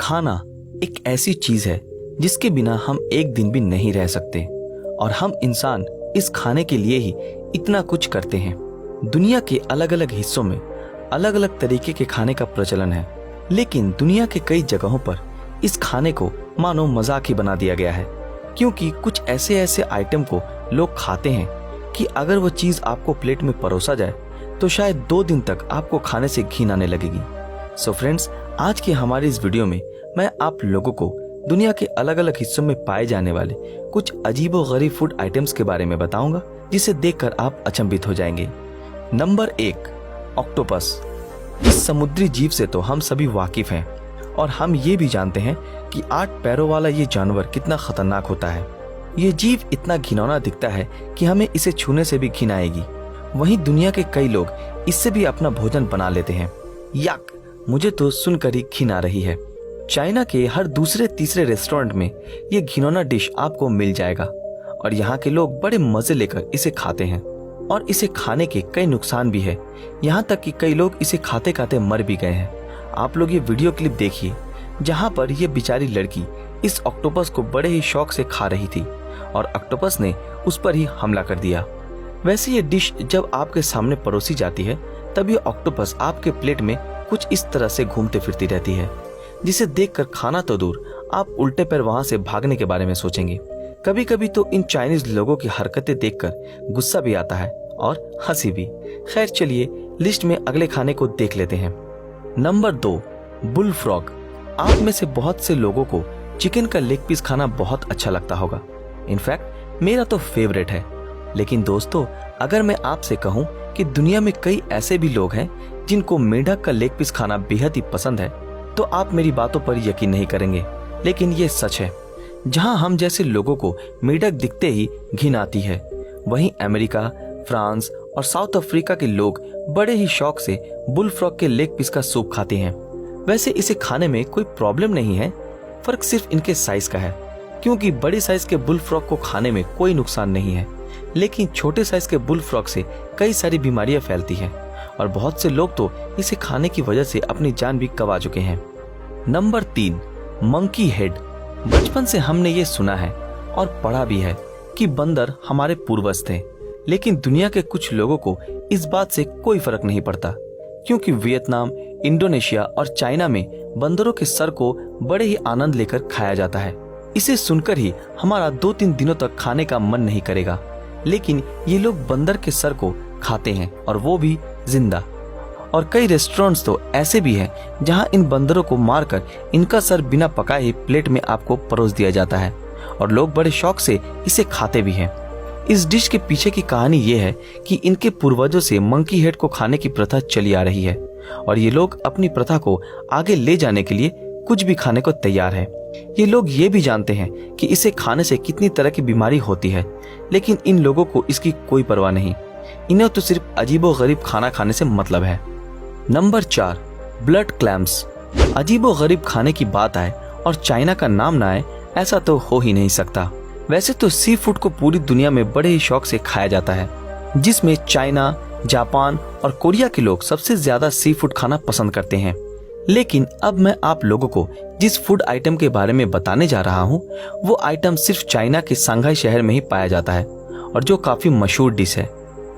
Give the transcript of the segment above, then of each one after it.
खाना एक ऐसी चीज है जिसके बिना हम एक दिन भी नहीं रह सकते और हम इंसान इस खाने के लिए ही इतना कुछ करते हैं। दुनिया के अलग अलग हिस्सों में अलग अलग तरीके के खाने का प्रचलन है, लेकिन दुनिया के कई जगहों पर इस खाने को मानो मजाक ही बना दिया गया है, क्योंकि कुछ ऐसे आइटम को लोग खाते हैं कि अगर वो चीज आपको प्लेट में परोसा जाए तो शायद 2 दिन तक आपको खाने से घिन आने लगेगी। सो फ्रेंड्स, आज की हमारी इस वीडियो में मैं आप लोगों को दुनिया के अलग अलग हिस्सों में पाए जाने वाले कुछ अजीबोगरीब फूड आइटम्स के बारे में बताऊंगा, जिसे देखकर आप अचंभित हो जाएंगे। Number 1, octopus. इस समुद्री जीव से तो हम सभी वाकिफ हैं और हम ये भी जानते हैं कि 8 पैरों वाला ये जानवर कितना खतरनाक होता है। ये जीव इतना घिनौना दिखता है कि हमें इसे छूने से भी घिन आएगी। वहीं दुनिया के कई लोग इससे भी अपना भोजन बना लेते हैं। याक, मुझे तो सुनकर ही घिन आ रही है। चाइना के हर दूसरे तीसरे रेस्टोरेंट में ये घिनौना डिश आपको मिल जाएगा और यहाँ के लोग बड़े मजे लेकर इसे खाते हैं और इसे खाने के कई नुकसान भी है, यहाँ तक कि कई लोग इसे खाते खाते मर भी गए हैं। आप लोग ये वीडियो क्लिप देखिए जहाँ पर ये बेचारी लड़की इस ऑक्टोपस को बड़े ही शौक से खा रही थी और ऑक्टोपस ने उस पर ही हमला कर दिया। वैसे ये डिश जब आपके सामने परोसी जाती है तब ये ऑक्टोपस आपके प्लेट में कुछ इस तरह से घूमते फिरती रहती है, जिसे देखकर खाना तो दूर, आप उल्टे पैर वहां से भागने के बारे में सोचेंगे। कभी कभी तो इन चाइनीज लोगों की हरकतें देखकर गुस्सा भी आता है और हंसी भी। खैर चलिए लिस्ट में अगले खाने को देख लेते हैं। Number 2, bull frog. आप में से बहुत से लोगों को चिकन का लेग पीस खाना बहुत अच्छा लगता होगा। इनफैक्ट मेरा तो फेवरेट है। लेकिन दोस्तों, अगर मैं आपसे कहूं कि दुनिया में कई ऐसे भी लोग हैं जिनको मेंढक का लेग पीस खाना बेहद ही पसंद है, तो आप मेरी बातों पर यकीन नहीं करेंगे, लेकिन ये सच है। जहां हम जैसे लोगों को मेंढक दिखते ही घिन आती है, वहीं अमेरिका, फ्रांस और साउथ अफ्रीका के लोग बड़े ही शौक से बुल फ्रॉग के लेग पीस का सूप खाते हैं। वैसे इसे खाने में कोई प्रॉब्लम नहीं है, फर्क सिर्फ इनके साइज का है, क्योंकि बड़े साइज के बुल फ्रॉग को खाने में कोई नुकसान नहीं है, लेकिन छोटे साइज के बुल फ्रॉग से कई सारी बीमारियां फैलती हैं और बहुत से लोग तो इसे खाने की वजह से अपनी जान भी गंवा चुके हैं। Number 3, monkey head. बचपन से हमने ये सुना है और पढ़ा भी है कि बंदर हमारे पूर्वज थे, लेकिन दुनिया के कुछ लोगों को इस बात से कोई फर्क नहीं पड़ता, क्योंकि वियतनाम, इंडोनेशिया और चाइना में बंदरों के सर को बड़े ही आनंद लेकर खाया जाता है। इसे सुनकर ही हमारा 2-3 दिनों तक खाने का मन नहीं करेगा, लेकिन ये लोग बंदर के सर को खाते हैं और वो भी जिंदा। और कई रेस्टोरेंट्स तो ऐसे भी हैं जहां इन बंदरों को मारकर इनका सर बिना पकाए ही प्लेट में आपको परोस दिया जाता है और लोग बड़े शौक से इसे खाते भी हैं। इस डिश के पीछे की कहानी ये है कि इनके पूर्वजों से मंकी हेड को खाने की प्रथा चली आ रही है और ये लोग अपनी प्रथा को आगे ले जाने के लिए कुछ भी खाने को तैयार है। ये लोग ये भी जानते हैं कि इसे खाने से कितनी तरह की बीमारी होती है, लेकिन इन लोगों को इसकी कोई परवाह नहीं। इन्हें तो सिर्फ अजीबोगरीब खाना खाने से मतलब है। Number 4, blood clams. अजीबोगरीब खाने की बात आए और चाइना का नाम ना आए, ऐसा तो हो ही नहीं सकता। वैसे तो सी फूड को पूरी दुनिया में बड़े ही शौक से खाया जाता है, जिसमें चाइना, जापान और कोरिया के लोग सबसे ज्यादा सी फूड खाना पसंद करते हैं। लेकिन अब मैं आप लोगों को जिस फूड आइटम के बारे में बताने जा रहा हूँ, वो आइटम सिर्फ चाइना के शंघाई शहर में ही पाया जाता है और जो काफी मशहूर डिश है।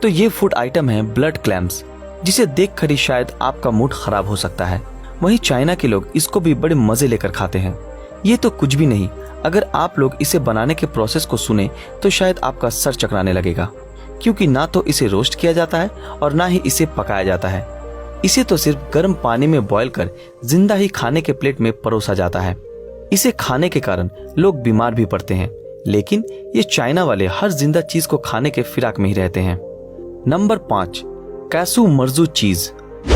तो ये फूड आइटम है ब्लड क्लैम्स, जिसे देखकर ही शायद आपका मूड खराब हो सकता है। वहीं चाइना के लोग इसको भी बड़े मजे लेकर खाते हैं। ये तो कुछ भी नहीं, अगर आप लोग इसे बनाने के प्रोसेस को सुने तो शायद आपका सर चकराने लगेगा, क्योंकि ना तो इसे रोस्ट किया जाता है और ना ही इसे पकाया जाता है। इसे तो सिर्फ गर्म पानी में बॉयल कर जिंदा ही खाने के प्लेट में परोसा जाता है। इसे खाने के कारण लोग बीमार भी पड़ते हैं, लेकिन ये चाइना वाले हर जिंदा चीज को खाने के फिराक में ही रहते हैं। नंबर 5, कैसू मर्जू चीज।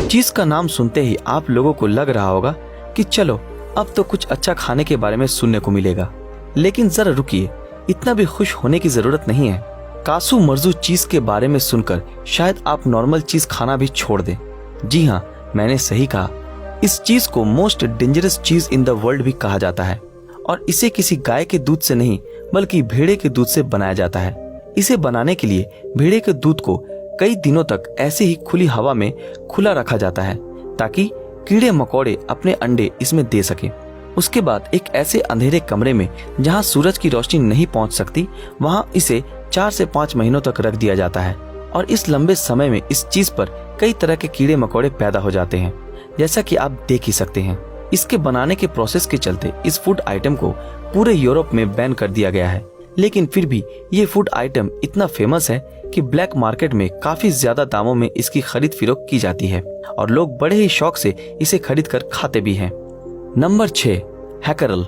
चीज का नाम सुनते ही आप लोगों को लग रहा होगा कि चलो अब तो कुछ अच्छा खाने के बारे में सुनने को मिलेगा, लेकिन जरा रुकिए, इतना भी खुश होने की जरूरत नहीं है। कासू मर्जू चीज के बारे में सुनकर शायद आप नॉर्मल चीज खाना भी छोड़ दें। जी हाँ, मैंने सही कहा। इस चीज को मोस्ट डेंजरस चीज इन द वर्ल्ड भी कहा जाता है और इसे किसी गाय के दूध से नहीं बल्कि भेड़े के दूध से बनाया जाता है। इसे बनाने के लिए भेड़े के दूध को कई दिनों तक ऐसे ही खुली हवा में खुला रखा जाता है ताकि कीड़े मकोड़े अपने अंडे इसमें दे सके। उसके बाद एक ऐसे अंधेरे कमरे में जहां सूरज की रोशनी नहीं पहुंच सकती, वहां इसे 4 से 5 महीनों तक रख दिया जाता है। और इस लंबे समय में इस चीज पर कई तरह के कीड़े मकोड़े पैदा हो जाते हैं, जैसा कि आप देख ही सकते हैं। इसके बनाने के प्रोसेस के चलते इस फूड आइटम को पूरे यूरोप में बैन कर दिया गया है। लेकिन फिर भी ये फूड आइटम इतना फेमस है कि ब्लैक मार्केट में काफी ज्यादा दामों में इसकी खरीद फरोख्त की जाती है और लोग बड़े ही शौक से इसे खरीद कर खाते भी हैं। नंबर 6, हैकरल।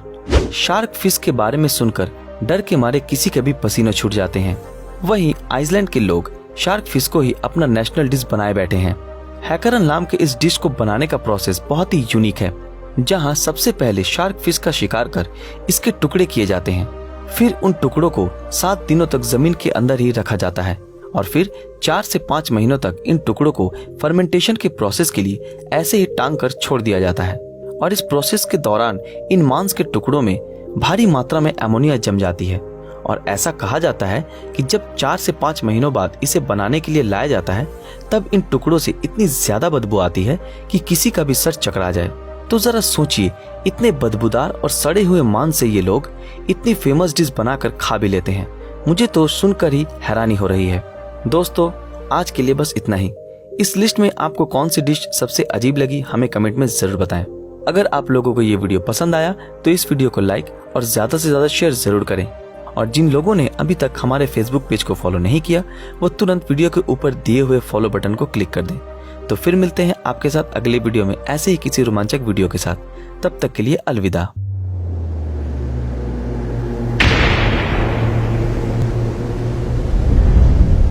शार्क फिश के बारे में सुनकर डर के मारे किसी के भी पसीने छूट जाते हैं। वहीं आइसलैंड के लोग शार्क फिश को ही अपना नेशनल डिश बनाए बैठे हैं। हैकरल नाम के इस डिश को बनाने का प्रोसेस बहुत ही यूनिक है, जहां सबसे पहले शार्क फिश का शिकार कर इसके टुकड़े किए जाते हैं। फिर उन टुकड़ों को 7 दिनों तक जमीन के अंदर ही रखा जाता है और फिर 4 से 5 महीनों तक इन टुकड़ों को फर्मेंटेशन के प्रोसेस के लिए ऐसे ही टांग कर छोड़ दिया जाता है। और इस प्रोसेस के दौरान इन मांस के टुकड़ों में भारी मात्रा में अमोनिया जम जाती है और ऐसा कहा जाता है कि जब 4 से 5 महीनों बाद इसे बनाने के लिए लाया जाता है, तब इन टुकड़ों से इतनी ज्यादा बदबू आती है कि किसी का भी सर चकरा जाए। तो जरा सोचिए, इतने बदबूदार और सड़े हुए मांस से ये लोग इतनी फेमस डिश बनाकर खा भी लेते हैं। मुझे तो सुनकर ही हैरानी हो रही है। दोस्तों, आज के लिए बस इतना ही। इस लिस्ट में आपको कौन सी डिश सबसे अजीब लगी, हमें कमेंट में जरूर बताएं। अगर आप लोगों को ये वीडियो पसंद आया तो इस वीडियो को लाइक और ज्यादा से ज्यादा शेयर जरूर करें। और जिन लोगों ने अभी तक हमारे फेसबुक पेज को फॉलो नहीं किया, वो तुरंत वीडियो के ऊपर दिए हुए फॉलो बटन को क्लिक कर दें। तो फिर मिलते हैं आपके साथ अगले वीडियो में ऐसे ही किसी रोमांचक वीडियो के साथ। तब तक के लिए अलविदा।